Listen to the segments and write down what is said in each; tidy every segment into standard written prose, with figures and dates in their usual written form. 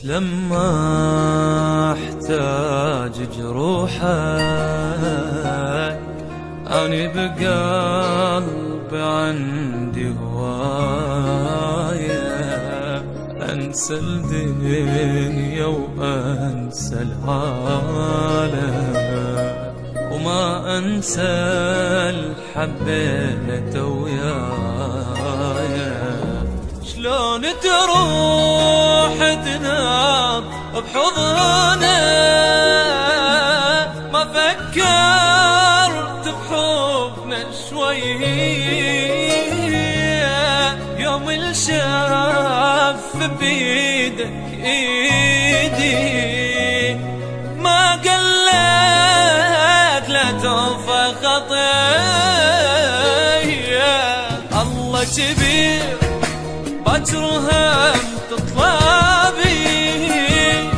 لما احتاج جروحك اني بقلبي عندي هواية انسى الدنيا وانسى العالم وما انسى الحبيت ويايا. شلون تروح تنام بحضنه ما فكرت بحبنا شوية يوم الشاف بيدك ايدي ما قلت لا توفى خطية. الله كبير باكر هم تطلع بي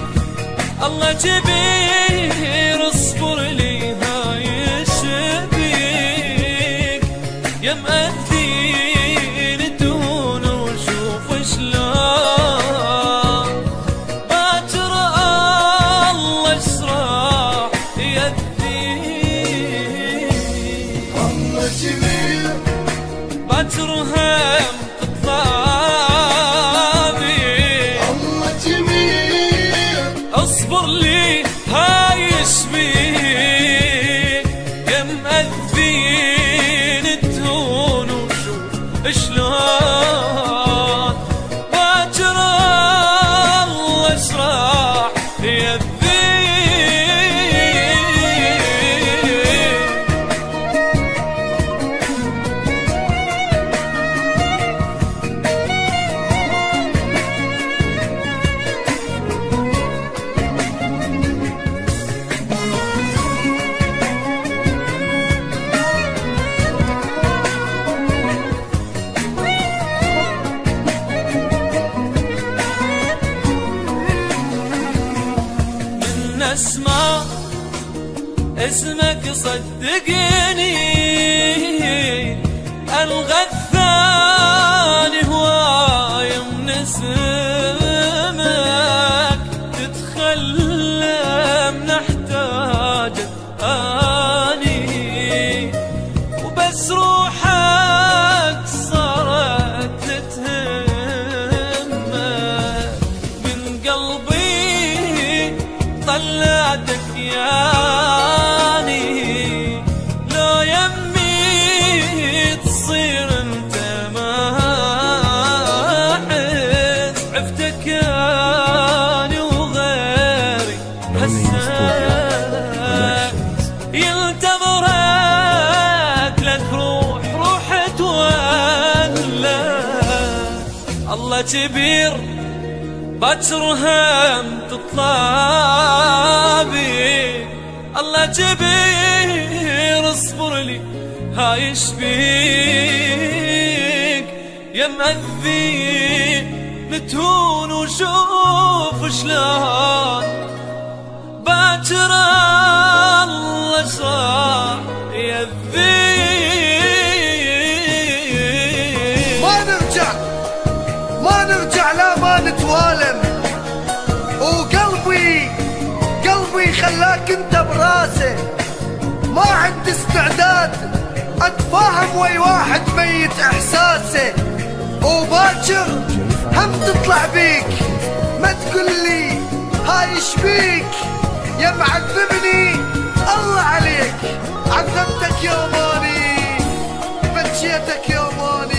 الله كبير اصبر لي هاي الشبيك يا مأذين دون وشوف شلون باكر الله اشرح يدي. الله كبير باكر هم اصبر لي هاي شبيك يا مأذين الدهون وشوف شلون باكر الله اشرح يدي. اسمع اسمك صدقني الغثاني هواي من اسمك تتخلم نحتاجك اني وبس روحك صارت تتهمك من قلبي طلعتك ياني لو يمي تصير انت ما احس عفتك اني وغيري حسيت ينتظرك لك روح تولى. الله كبير باكر هم تطلع بي الله كبير اصبر لي هاي شبيك يا مأذي نتهون وشوف شلون باكر الله صار يذي. ما نرجع لا ما نتوالم وقلبي خلاك انت براسه ما عندي استعداد اتفاهم ويا واحد ميت احساسه وباكر هم تطلع بيك ما تقولي هاي شبيك يا معذبني الله عليك عذبتك يوماني بكيتك يوماني